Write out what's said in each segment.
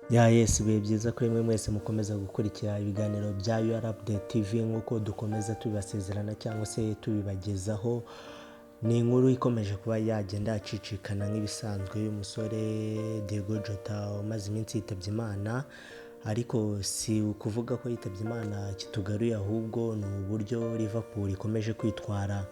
Yes, bibe byiza ko mwe mwese mukomeza gukurikira ibiganiro bya UR Update TV nk'uko dukomeza tubibasezerana cyangwa se tubibagezaho. Ni inkuru ikomeje kuba yagenda yacicikana nk'ibisanzwe y'umusore DIEGO JOATA umaze iminsi yitabye Imana, ariko si ukuvuga ko yitabye Imana kitugaruye, ahubwo ni uburyo LIVERPOol ikomeje kwitwara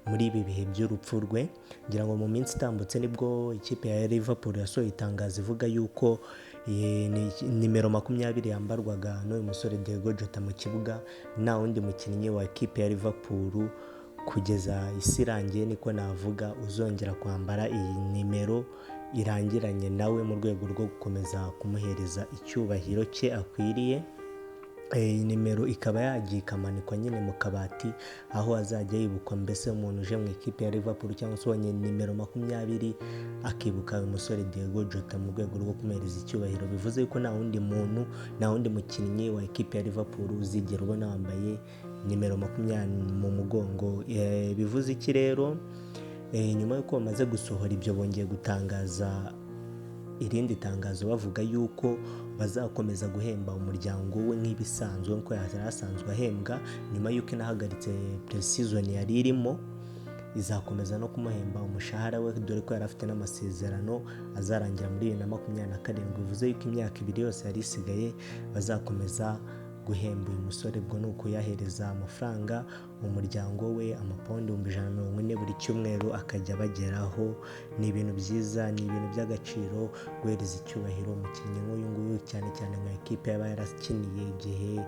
muri ibi bihe by'urupfu rwe. Ngira ngo mu minsi itambutse nibwo ikipe ya LIVERPOol yasohoye itangazo ivuga yuko nimero 20 yambarwaga n'uyu musore DIEGO JOATA mu kibuga nta wundi mukinnyi wa ikipe ya LIVERPOol kugeza isi irangiye, niko navuga, uzongera kwambara iyi nimero irangiranye nawe mu rwego rwo gukomeza kumuhereza icyubahiro cye akwiriye. Iyi nimero ikaba yagiye ikamanikwa nyine mu kabati, aho azajya yibukwa mbese umuntu uje mu ikipe ya LIVERPOol cyangwa se ubonye nimero 20 akibuka uyu musore DIEGO JOATA mu rwego rwo kumuhereza icyubahiro. Bivuze yuko nta wundi mukinnyi wa ikipe ya LIVERPOol uzigera ubona wambaye nimero 20 mu mugongo. Bivuze iki rero? Nyuma yuko bamaze gusohora ibyo, bongeye gutangaza irindi tangazo bavuga yuko bazakomeza guhemba umuryango we nk'ibisanzwe nko yari asanzwe ahembwa, nyuma yuko inahagaritse pre-season yari irimo. Izakomeza no kumuhemba umushahara we, dore ko yari afite n'amasezerano azarangira muri 2027. Bivuze yuko imyaka 2 yose yari isigaye bazakomeza guhemba uyu musore. Bwo ni ukuyahereza amafaranga umuryango we, amapawundi 140 buri cyumweru akajya bageraho. Ni ibintu byiza, ni ibintu by'agaciro guhereza icyubahiro umukinnyi nk'uyu nguyu, cyane cyane nka ikipe yaba yarakiniye igihe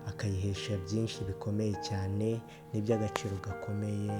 akayihesha byinshi bikomeye cyane, n'iby'agaciro gakomeye.